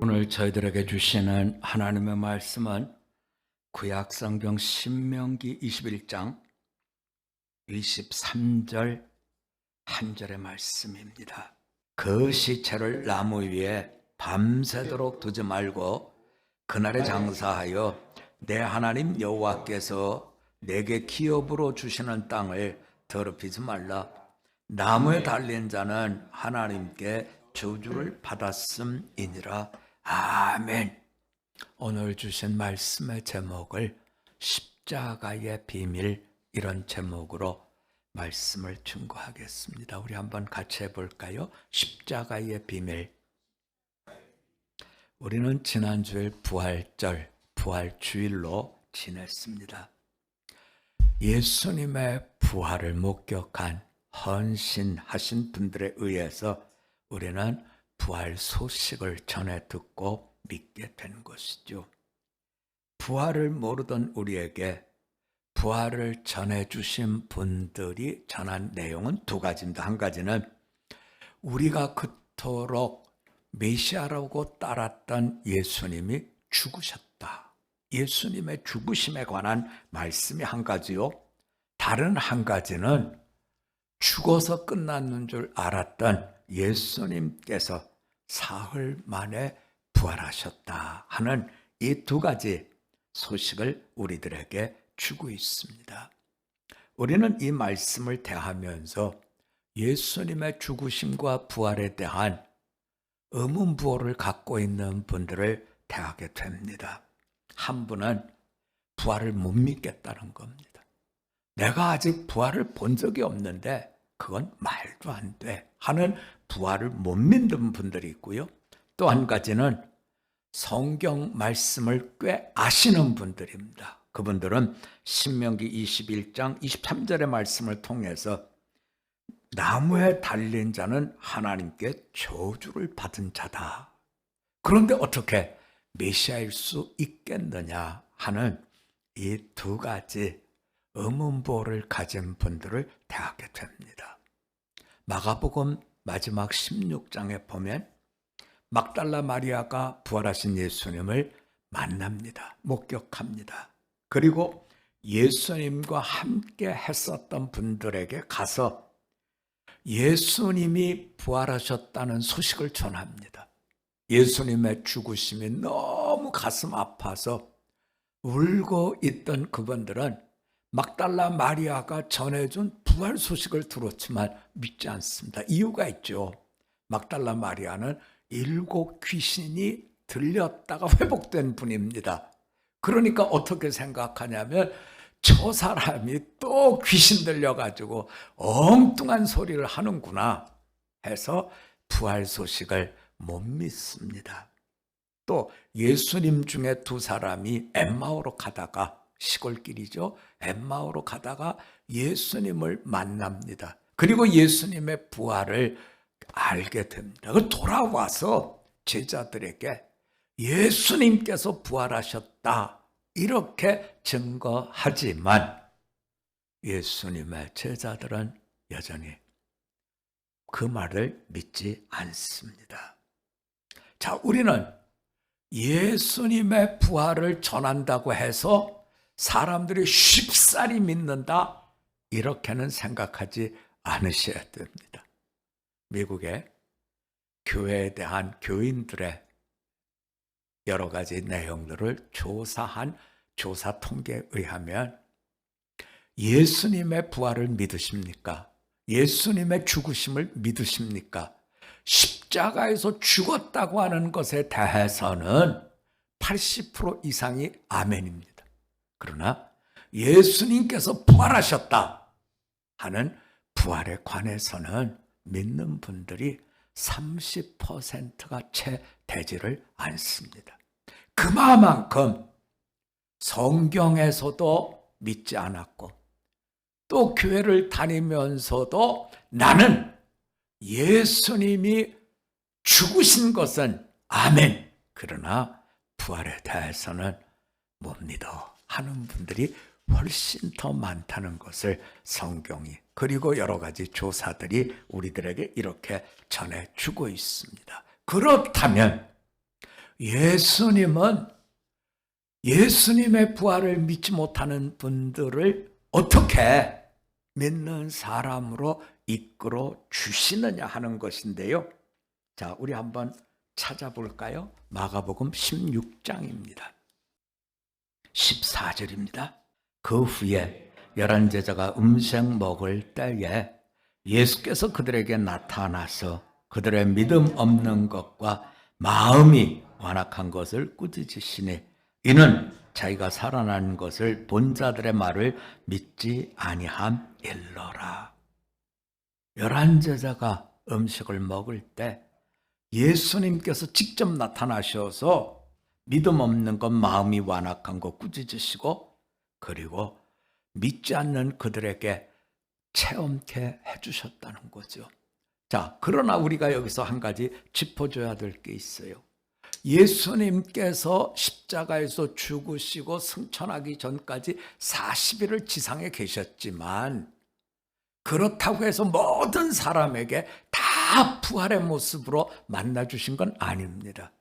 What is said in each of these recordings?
오늘 저희들에게 주시는 하나님의 말씀은 구약성경 신명기 21장 23절 한 절의 말씀입니다. 그 시체를 나무 위에 밤새도록 두지 말고 그날에 장사하여 내 하나님 여호와께서 내게 기업으로 주시는 땅을 더럽히지 말라. 나무에 달린 자는 하나님께 저주를 받았음이니라. 아멘. 오늘 주신 말씀의 제목을 십자가의 비밀, 이런 제목으로 말씀을 증거하겠습니다. 우리 한번 같이 해볼까요? 십자가의 비밀. 우리는 지난주일 부활절, 부활주일로 지냈습니다. 예수님의 부활을 목격한 헌신하신 분들에 의해서 우리는 부활 소식을 전해 듣고 믿게 된 것이죠. 부활을 모르던 우리에게 부활을 전해주신 분들이 전한 내용은 두 가지입니다. 한 가지는 우리가 그토록 메시아라고 따랐던 예수님이 죽으셨다. 예수님의 죽으심에 관한 말씀이 한 가지요. 다른 한 가지는 죽어서 끝났는 줄 알았던 예수님께서 사흘 만에 부활하셨다 하는 이 두 가지 소식을 우리들에게 주고 있습니다. 우리는 이 말씀을 대하면서 예수님의 죽으심과 부활에 대한 의문부호를 갖고 있는 분들을 대하게 됩니다. 한 분은 부활을 못 믿겠다는 겁니다. 내가 아직 부활을 본 적이 없는데 그건 말도 안 돼 하는 부활을 못 믿는 분들이 있고요. 또 한 가지는 성경 말씀을 꽤 아시는 분들입니다. 그분들은 신명기 21장 23절의 말씀을 통해서 나무에 달린 자는 하나님께 저주를 받은 자다. 그런데 어떻게 메시아일 수 있겠느냐 하는 이 두 가지 의문부호를 가진 분들을 대하게 됩니다. 마가복음 마지막 16장에 보면 막달라 마리아가 부활하신 예수님을 만납니다. 목격합니다. 그리고 예수님과 함께 했었던 분들에게 가서 예수님이 부활하셨다는 소식을 전합니다. 예수님의 죽으심이 너무 가슴 아파서 울고 있던 그분들은 막달라 마리아가 전해준 부활 소식을 들었지만 믿지 않습니다. 이유가 있죠. 막달라 마리아는 7 귀신이 들렸다가 회복된 분입니다. 그러니까 어떻게 생각하냐면 저 사람이 또 귀신 들려가지고 엉뚱한 소리를 하는구나 해서 부활 소식을 못 믿습니다. 또 예수님 중에 2 사람이 엠마오로 가다가, 시골길이죠. 엠마오로 가다가 예수님을 만납니다. 그리고 예수님의 부활을 알게 됩니다. 돌아와서 제자들에게 예수님께서 부활하셨다 이렇게 증거하지만 예수님의 제자들은 여전히 그 말을 믿지 않습니다. 자, 우리는 예수님의 부활을 전한다고 해서 사람들이 쉽사리 믿는다 이렇게는 생각하지 않으셔야 됩니다. 미국의 교회에 대한 교인들의 여러 가지 내용들을 조사한 조사 통계에 의하면 예수님의 부활을 믿으십니까? 예수님의 죽으심을 믿으십니까? 십자가에서 죽었다고 하는 것에 대해서는 80% 이상이 아멘입니다. 그러나 예수님께서 부활하셨다 하는 부활에 관해서는 믿는 분들이 30%가 채 되지를 않습니다. 그만큼 성경에서도 믿지 않았고 또 교회를 다니면서도 나는 예수님이 죽으신 것은 아멘, 그러나 부활에 대해서는 못 믿어 하는 분들이 훨씬 더 많다는 것을 성경이 그리고 여러 가지 조사들이 우리들에게 이렇게 전해주고 있습니다. 그렇다면 예수님은 예수님의 부활을 믿지 못하는 분들을 어떻게 믿는 사람으로 이끌어 주시느냐 하는 것인데요. 자, 우리 한번 찾아볼까요? 마가복음 16장입니다. 14절입니다. 그 후에 11 제자가 음식 먹을 때에 예수께서 그들에게 나타나서 그들의 믿음 없는 것과 마음이 완악한 것을 꾸짖으시니 이는 자기가 살아난 것을 본 자들의 말을 믿지 아니함일러라. 11 제자가 음식을 먹을 때 예수님께서 직접 나타나셔서 믿음 없는 것, 마음이 완악한 것 꾸짖으시고 그리고 믿지 않는 그들에게 체험케 해주셨다는 거죠. 자, 그러나 우리가 여기서 한 가지 짚어줘야 될 게 있어요. 예수님께서 십자가에서 죽으시고 승천하기 전까지 40일을 지상에 계셨지만 그렇다고 해서 모든 사람에게 다 부활의 모습으로 만나주신 건 아닙니다.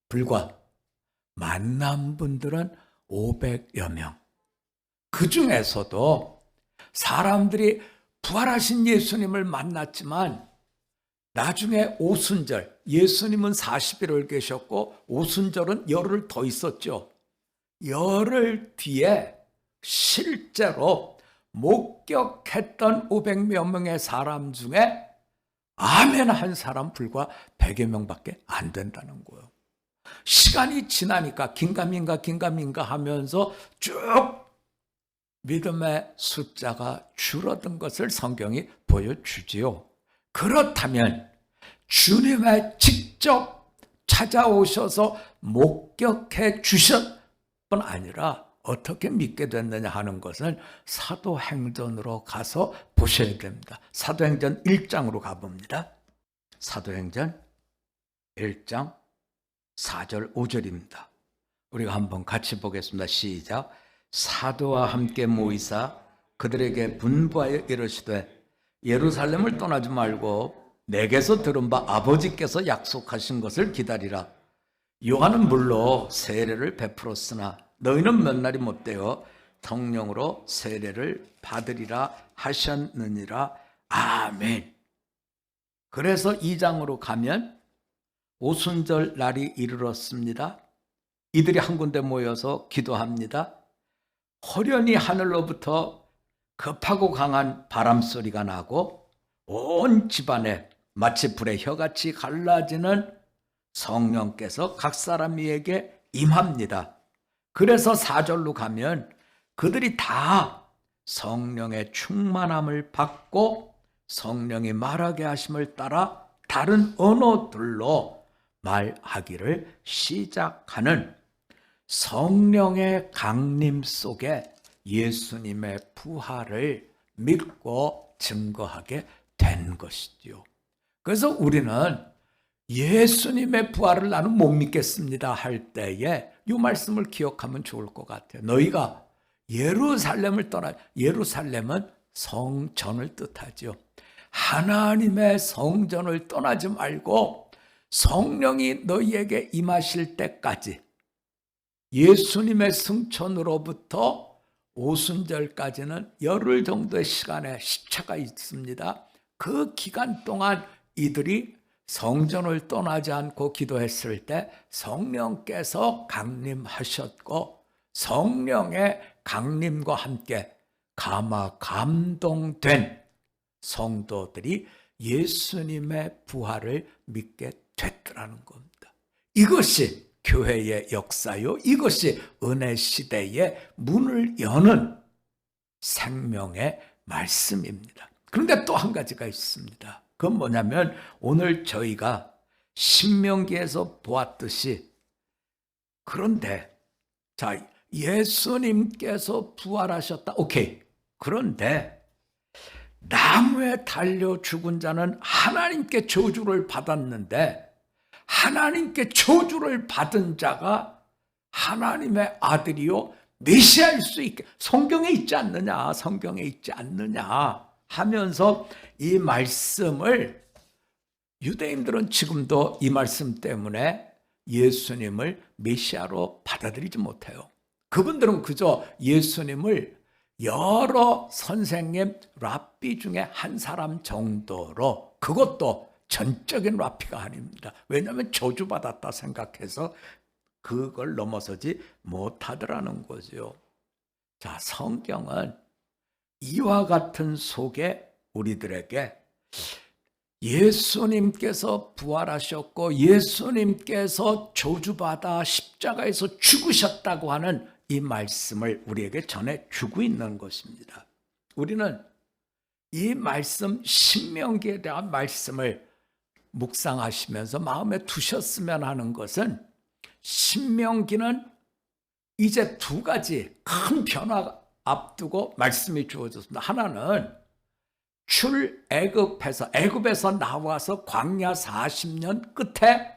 불과 만난 분들은 500여 명. 그 중에서도 사람들이 부활하신 예수님을 만났지만 나중에 오순절, 예수님은 40일을 계셨고 오순절은 열흘 더 있었죠. 열흘 뒤에 실제로 목격했던 500여 명의 사람 중에 아멘 한 사람 불과 100여 명밖에 안 된다는 거예요. 시간이 지나니까 긴가민가 하면서 쭉 믿음의 숫자가 줄어든 것을 성경이 보여주지요. 그렇다면 주님의 직접 찾아오셔서 목격해 주셨 뿐 아니라 어떻게 믿게 됐느냐 하는 것은 사도행전으로 가서 보셔야 됩니다. 사도행전 1장으로 가봅니다. 사도행전 1장 4절 5절입니다. 우리가 한번 같이 보겠습니다. 시작. 사도와 함께 모이사 그들에게 분부하여 이르시되 예루살렘을 떠나지 말고 내게서 들은 바 아버지께서 약속하신 것을 기다리라. 요한은 물로 세례를 베풀었으나 너희는 몇 날이 못되어 성령으로 세례를 받으리라 하셨느니라. 아멘. 그래서 2장으로 가면 오순절 날이 이르렀습니다. 이들이 한 군데 모여서 기도합니다. 호련히 하늘로부터 급하고 강한 바람소리가 나고 온 집안에 마치 불의 혀같이 갈라지는 성령께서 각 사람 위에게 임합니다. 그래서 4절로 가면 그들이 다 성령의 충만함을 받고 성령이 말하게 하심을 따라 다른 언어들로 말하기를 시작하는 성령의 강림 속에 예수님의 부활을 믿고 증거하게 된 것이지요. 그래서 우리는 예수님의 부활을 나는 못 믿겠습니다 할 때에 이 말씀을 기억하면 좋을 것 같아요. 너희가 예루살렘을 떠나, 예루살렘은 성전을 뜻하죠. 하나님의 성전을 떠나지 말고 성령이 너희에게 임하실 때까지 예수님의 승천으로부터 오순절까지는 열흘 정도의 시간의 시차가 있습니다. 그 기간 동안 이들이 성전을 떠나지 않고 기도했을 때 성령께서 강림하셨고 성령의 강림과 함께 감동된 성도들이 예수님의 부활을 믿게 됐더라는 겁니다. 이것이 교회의 역사요. 이것이 은혜 시대의 문을 여는 생명의 말씀입니다. 그런데 또 한 가지가 있습니다. 그건 뭐냐면 오늘 저희가 신명기에서 보았듯이 그런데 자 예수님께서 부활하셨다. 오케이. 그런데 나무에 달려 죽은 자는 하나님께 저주를 받았는데 하나님께 저주를 받은 자가 하나님의 아들이요 메시아일 수 있게 성경에 있지 않느냐, 성경에 있지 않느냐 하면서 이 말씀을 유대인들은 지금도 이 말씀 때문에 예수님을 메시아로 받아들이지 못해요. 그분들은 그저 예수님을 여러 선생님, 랍비 중에 한 사람 정도로, 그것도 전적인 랍비가 아닙니다. 왜냐하면 저주받았다 생각해서 그걸 넘어서지 못하더라는 거죠. 자, 성경은 이와 같은 속에 우리들에게 예수님께서 부활하셨고 예수님께서 저주받아 십자가에서 죽으셨다고 하는 이 말씀을 우리에게 전해주고 있는 것입니다. 우리는 이 말씀, 신명기에 대한 말씀을 묵상하시면서 마음에 두셨으면 하는 것은, 신명기는 이제 두 가지 큰 변화 앞두고 말씀이 주어졌습니다. 하나는 애굽에서 나와서 광야 40년 끝에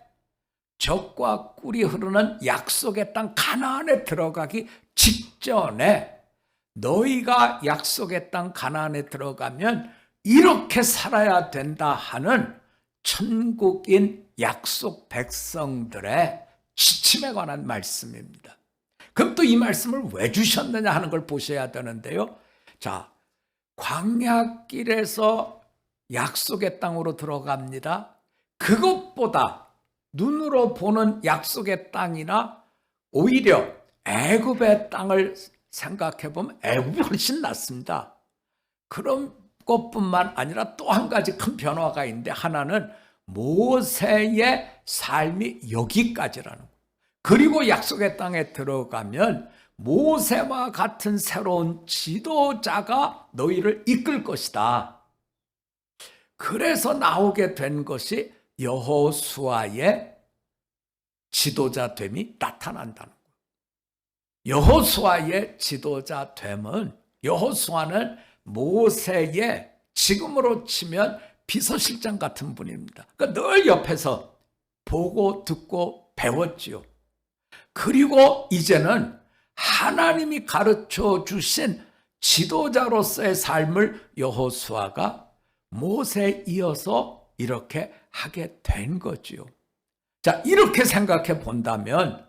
젖과 꿀이 흐르는 약속의 땅 가나안에 들어가기 직전에, 너희가 약속의 땅 가나안에 들어가면 이렇게 살아야 된다 하는 천국인 약속 백성들의 지침에 관한 말씀입니다. 그럼 또 이 말씀을 왜 주셨느냐 하는 걸 보셔야 되는데요. 자, 광야길에서 약속의 땅으로 들어갑니다. 그것보다 눈으로 보는 약속의 땅이나 오히려 애굽의 땅을 생각해 보면 애굽이 훨씬 낫습니다. 그런 것뿐만 아니라 또 한 가지 큰 변화가 있는데, 하나는 모세의 삶이 여기까지라는 거예요. 그리고 약속의 땅에 들어가면 모세와 같은 새로운 지도자가 너희를 이끌 것이다. 그래서 나오게 된 것이 여호수아의 지도자됨이 나타난다는 거예요. 여호수아의 지도자됨은, 여호수아는 모세의 지금으로 치면 비서실장 같은 분입니다. 그러니까 늘 옆에서 보고 듣고 배웠지요. 그리고 이제는 하나님이 가르쳐 주신 지도자로서의 삶을 여호수아가 모세에 이어서 이렇게 하게 된 거지요. 자, 이렇게 생각해 본다면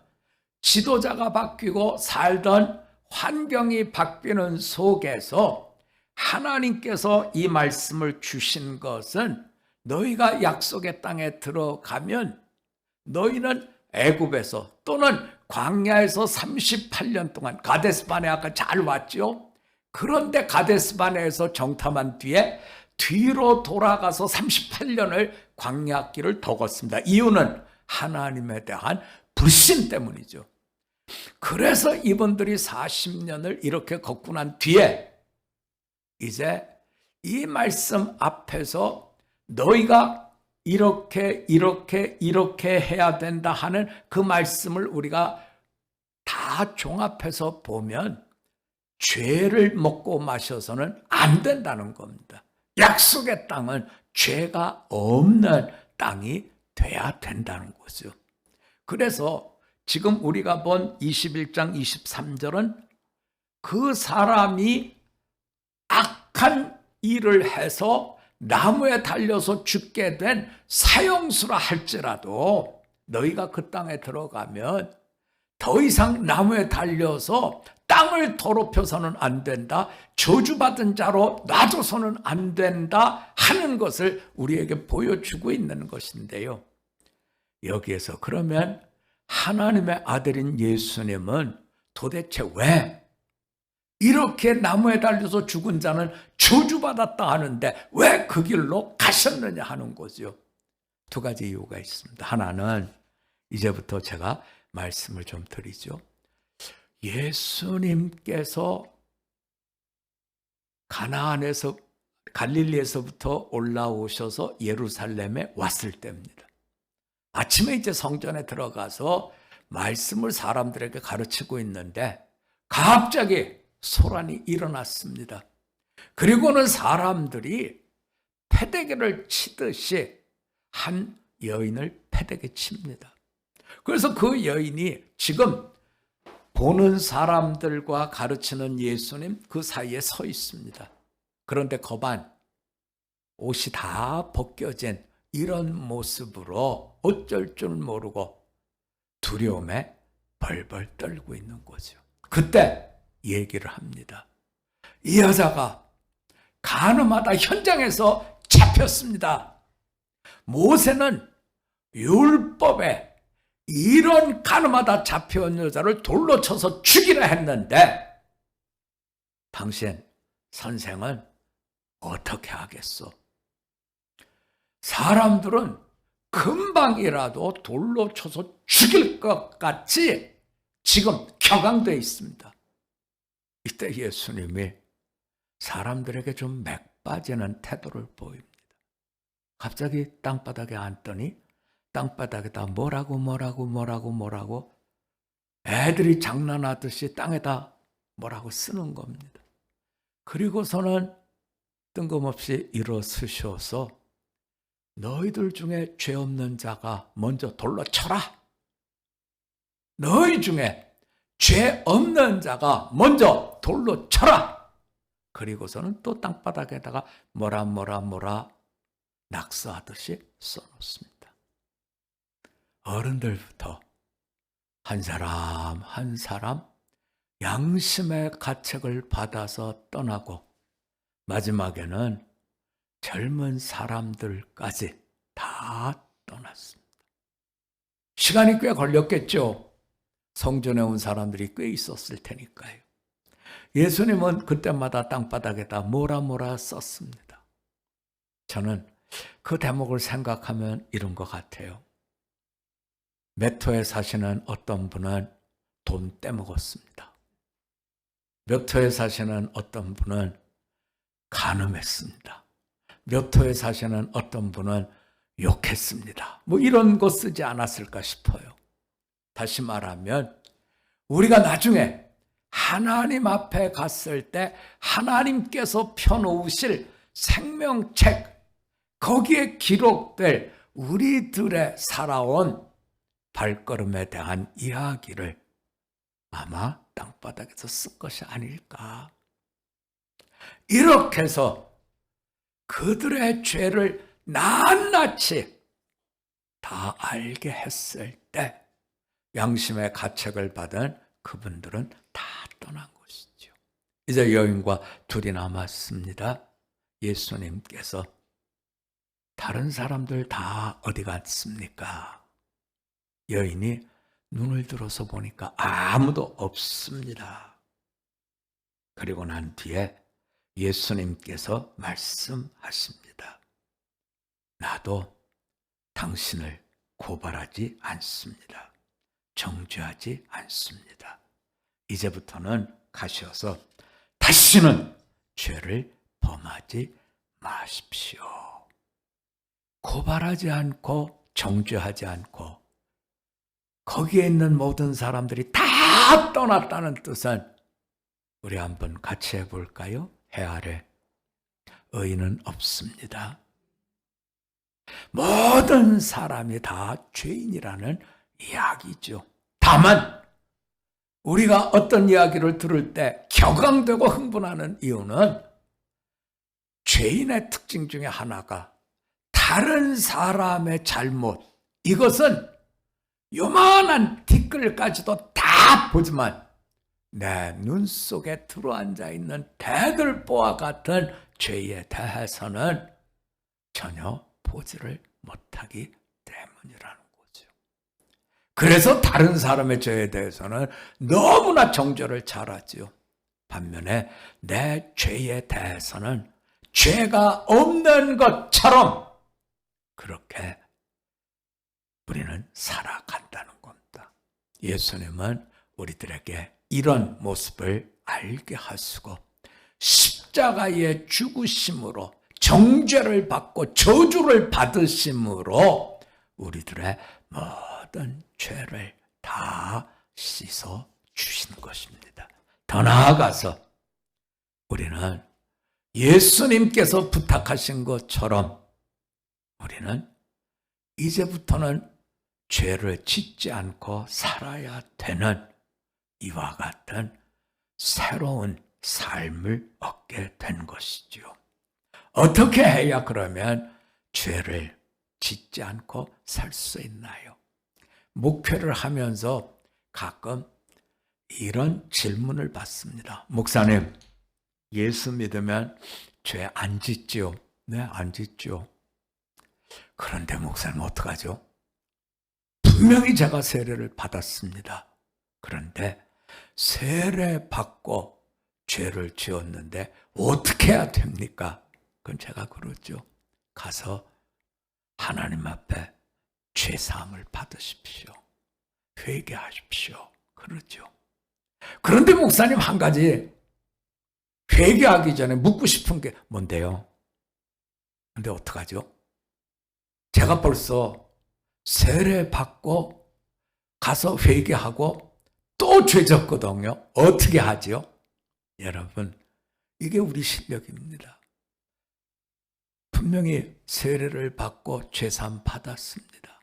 지도자가 바뀌고 살던 환경이 바뀌는 속에서 하나님께서 이 말씀을 주신 것은, 너희가 약속의 땅에 들어가면 너희는 애굽에서 또는 광야에서 38년 동안, 가데스바네아가 잘 왔죠. 그런데 가데스바네아에서 정탐한 뒤에 뒤로 돌아가서 38년을 광야길을 더 걷습니다. 이유는 하나님에 대한 불신 때문이죠. 그래서 이분들이 40년을 이렇게 걷고 난 뒤에 이제 이 말씀 앞에서 너희가 이렇게 해야 된다 하는 그 말씀을 우리가 다 종합해서 보면 죄를 먹고 마셔서는 안 된다는 겁니다. 약속의 땅은 죄가 없는 땅이 돼야 된다는 거죠. 그래서 지금 우리가 본 21장 23절은 그 사람이 악한 일을 해서 나무에 달려서 죽게 된 사형수라 할지라도 너희가 그 땅에 들어가면 더 이상 나무에 달려서 땅을 더럽혀서는 안 된다, 저주받은 자로 놔줘서는 안 된다 하는 것을 우리에게 보여주고 있는 것인데요. 여기에서 그러면 하나님의 아들인 예수님은 도대체 왜 이렇게 나무에 달려서 죽은 자는 저주받았다 하는데 왜 그 길로 가셨느냐 하는 거죠. 두 가지 이유가 있습니다. 하나는 이제부터 제가 말씀을 좀 드리죠. 예수님께서 가나안에서, 갈릴리에서부터 올라오셔서 예루살렘에 왔을 때입니다. 아침에 이제 성전에 들어가서 말씀을 사람들에게 가르치고 있는데 갑자기 소란이 일어났습니다. 그리고는 사람들이 패대기를 치듯이 한 여인을 패대기 칩니다. 그래서 그 여인이 지금 보는 사람들과 가르치는 예수님 그 사이에 서 있습니다. 그런데 거반 옷이 다 벗겨진 이런 모습으로 어쩔 줄 모르고 두려움에 벌벌 떨고 있는 거죠. 그때 얘기를 합니다. 이 여자가 가늠하다 현장에서 잡혔습니다. 모세는 율법에 이런 가늠하다 잡혀온 여자를 돌로 쳐서 죽이라 했는데 당신 선생은 어떻게 하겠소? 사람들은 금방이라도 돌로 쳐서 죽일 것 같이 지금 격앙되어 있습니다. 이때 예수님이 사람들에게 좀 맥 빠지는 태도를 보입니다. 갑자기 땅바닥에 앉더니 땅바닥에다 뭐라고 애들이 장난하듯이 땅에다 뭐라고 쓰는 겁니다. 그리고서는 뜬금없이 일어서셔서 너희들 중에 죄 없는 자가 먼저 돌로 쳐라. 너희 중에 죄 없는 자가 먼저 돌로 쳐라. 그리고서는 또 땅바닥에다가 뭐라 낙서하듯이 써놓습니다. 어른들부터 한 사람 한 사람 양심의 가책을 받아서 떠나고 마지막에는 젊은 사람들까지 다 떠났습니다. 시간이 꽤 걸렸겠죠. 성전에 온 사람들이 꽤 있었을 테니까요. 예수님은 그때마다 땅바닥에다 뭐라 썼습니다. 저는 그 대목을 생각하면 이런 것 같아요. 몇 호에 사시는 어떤 분은 돈 떼먹었습니다. 몇 호에 사시는 어떤 분은 간음했습니다. 몇 호에 사시는 어떤 분은 욕했습니다. 뭐 이런 거 쓰지 않았을까 싶어요. 다시 말하면 우리가 나중에 하나님 앞에 갔을 때 하나님께서 펴놓으실 생명책, 거기에 기록될 우리들의 살아온 발걸음에 대한 이야기를 아마 땅바닥에서 쓴 것이 아닐까. 이렇게 해서 그들의 죄를 낱낱이 다 알게 했을 때 양심의 가책을 받은 그분들은 다 떠난 것이죠. 이제 여인과 둘이 남았습니다. 예수님께서 다른 사람들 다 어디 갔습니까? 여인이 눈을 들어서 보니까 아무도 없습니다. 그리고 난 뒤에 예수님께서 말씀하십니다. 나도 당신을 고발하지 않습니다. 정죄하지 않습니다. 이제부터는 가셔서 다시는 죄를 범하지 마십시오. 고발하지 않고 정죄하지 않고 거기에 있는 모든 사람들이 다 떠났다는 뜻은 우리 한번 같이 해볼까요? 해 아래 의인은 없습니다. 모든 사람이 다 죄인이라는 이야기죠. 다만 우리가 어떤 이야기를 들을 때 격앙되고 흥분하는 이유는 죄인의 특징 중에 하나가 다른 사람의 잘못, 이것은 요만한 티끌까지도 다 보지만 내 눈 속에 들어앉아 있는 대들보와 같은 죄에 대해서는 전혀 보지를 못하기 때문이라는 거죠. 그래서 다른 사람의 죄에 대해서는 너무나 정죄를 잘하죠. 반면에 내 죄에 대해서는 죄가 없는 것처럼 그렇게 우리는 살아간다는 겁니다. 예수님은 우리들에게 이런 모습을 알게 하시고 십자가의 죽으심으로 정죄를 받고 저주를 받으심으로 우리들의 모든 죄를 다 씻어 주신 것입니다. 더 나아가서 우리는 예수님께서 부탁하신 것처럼 우리는 이제부터는 죄를 짓지 않고 살아야 되는 이와 같은 새로운 삶을 얻게 된 것이죠. 어떻게 해야 그러면 죄를 짓지 않고 살 수 있나요? 목회를 하면서 가끔 이런 질문을 받습니다. 목사님, 예수 믿으면 죄 안 짓지요? 네, 안 짓죠. 그런데 목사님 어떡하죠? 분명히 제가 세례를 받았습니다. 그런데 세례 받고 죄를 지었는데 어떻게 해야 됩니까? 그건 제가 그러죠. 가서 하나님 앞에 죄사함을 받으십시오. 회개하십시오. 그러죠. 그런데 목사님 한 가지 회개하기 전에 묻고 싶은 게 뭔데요? 근데 어떡하죠? 제가 벌써 세례 받고 가서 회개하고 또 죄 졌거든요. 어떻게 하죠? 여러분, 이게 우리 실력입니다. 분명히 세례를 받고 죄사함 받았습니다.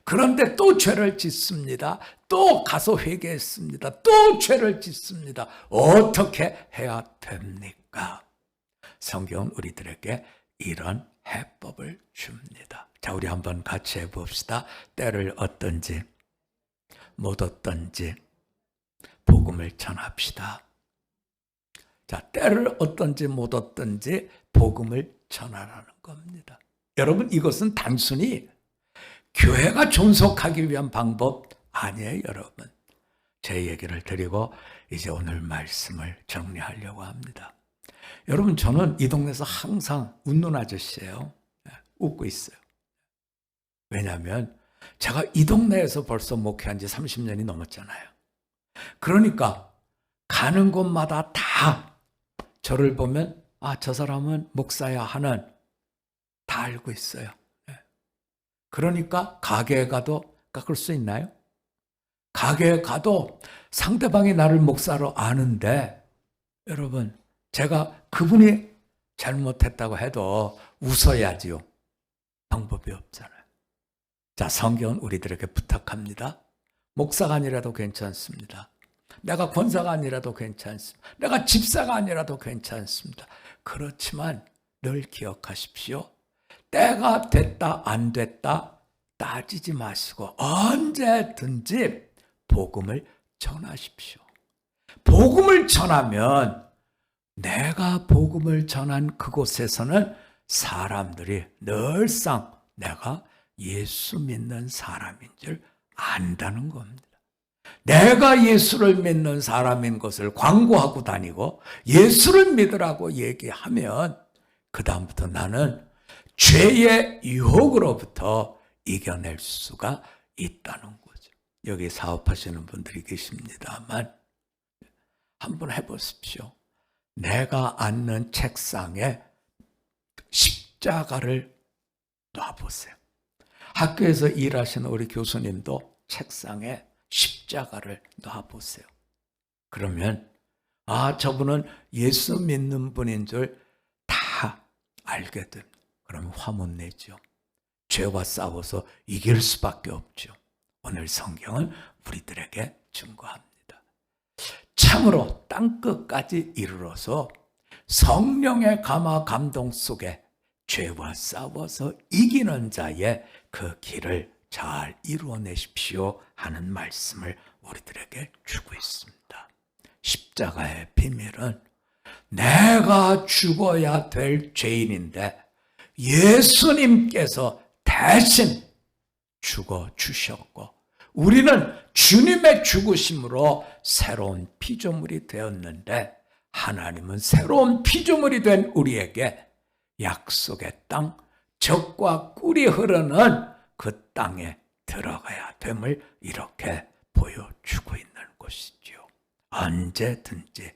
그런데 또 죄를 짓습니다. 또 가서 회개했습니다. 또 죄를 짓습니다. 어떻게 해야 됩니까? 성경은 우리들에게 이런 해법을 줍니다. 자, 우리 한번 같이 해봅시다. 때를 얻든지 못 얻든지 복음을 전합시다. 자, 때를 얻든지 못 얻든지 복음을 전하라는 겁니다. 여러분, 이것은 단순히 교회가 존속하기 위한 방법 아니에요, 여러분. 제 얘기를 드리고 이제 오늘 말씀을 정리하려고 합니다. 여러분, 저는 이 동네에서 항상 웃는 아저씨예요. 웃고 있어요. 왜냐하면 제가 이 동네에서 벌써 목회한 지 30년이 넘었잖아요. 그러니까 가는 곳마다 다 저를 보면 저 사람은 목사야 하는 다 알고 있어요. 그러니까 가게에 가도 깎을 수 있나요? 가게에 가도 상대방이 나를 목사로 아는데 여러분, 제가 그분이 잘못했다고 해도 웃어야지요. 방법이 없잖아요. 자, 성경은 우리들에게 부탁합니다. 목사가 아니라도 괜찮습니다. 내가 권사가 아니라도 괜찮습니다. 내가 집사가 아니라도 괜찮습니다. 그렇지만 늘 기억하십시오. 때가 됐다 안 됐다 따지지 마시고 언제든지 복음을 전하십시오. 복음을 전하면 내가 복음을 전한 그곳에서는 사람들이 늘상 내가 예수 믿는 사람인 줄 안다는 겁니다. 내가 예수를 믿는 사람인 것을 광고하고 다니고 예수를 믿으라고 얘기하면 그 다음부터 나는 죄의 유혹으로부터 이겨낼 수가 있다는 거죠. 여기 사업하시는 분들이 계십니다만 한번 해보십시오. 내가 앉는 책상에 십자가를 놔보세요. 학교에서 일하시는 우리 교수님도 책상에 십자가를 놔보세요. 그러면 저분은 예수 믿는 분인 줄 다 알게 됩니다. 그러면 화못 내죠. 죄와 싸워서 이길 수밖에 없죠. 오늘 성경은 우리들에게 증거합니다. 참으로 땅끝까지 이르러서 성령의 감화 감동 속에 죄와 싸워서 이기는 자의 그 길을 잘 이루어내십시오 하는 말씀을 우리들에게 주고 있습니다. 십자가의 비밀은 내가 죽어야 될 죄인인데 예수님께서 대신 죽어주셨고 우리는 주님의 죽으심으로 새로운 피조물이 되었는데 하나님은 새로운 피조물이 된 우리에게 약속의 땅, 젖과 꿀이 흐르는 그 땅에 들어가야 됨을 이렇게 보여주고 있는 것이지요. 언제든지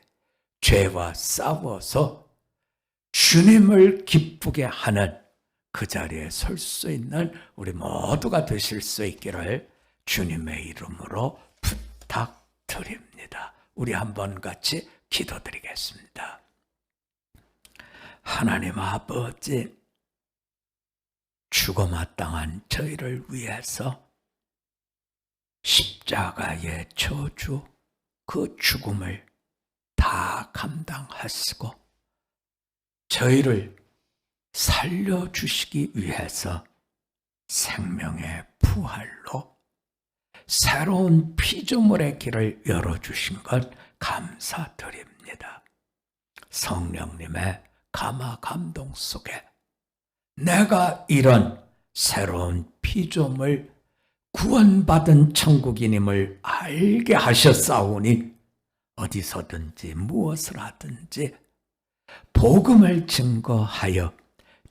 죄와 싸워서 주님을 기쁘게 하는 그 자리에 설 수 있는 우리 모두가 되실 수 있기를 주님의 이름으로 부탁드립니다. 우리 한번 같이 기도드리겠습니다. 하나님 아버지, 죽어마땅한 저희를 위해서 십자가의 저주, 그 죽음을 다 감당하시고 저희를 살려주시기 위해서 생명의 부활로 새로운 피조물의 길을 열어주신 것 감사드립니다. 성령님의 감화 감동 속에 내가 이런 새로운 피조물 구원받은 천국인임을 알게 하셨사오니 어디서든지 무엇을 하든지 복음을 증거하여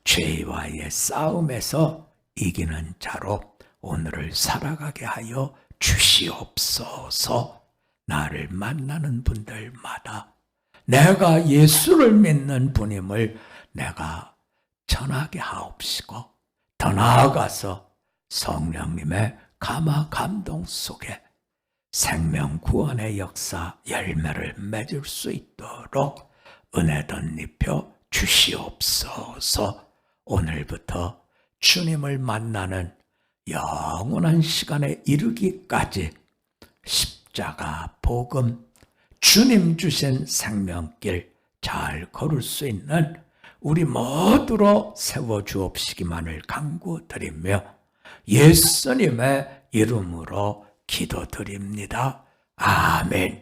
죄와의 싸움에서 이기는 자로 오늘을 살아가게 하여 주시옵소서. 나를 만나는 분들마다 내가 예수를 믿는 분임을 내가 전하게 하옵시고, 더 나아가서 성령님의 감화 감동 속에 생명 구원의 역사 열매를 맺을 수 있도록 은혜 덧입혀 주시옵소서. 오늘부터 주님을 만나는 영원한 시간에 이르기까지 십자가 복음, 주님 주신 생명길 잘 걸을 수 있는 우리 모두로 세워주옵시기만을 간구드리며 예수님의 이름으로 기도드립니다. 아멘.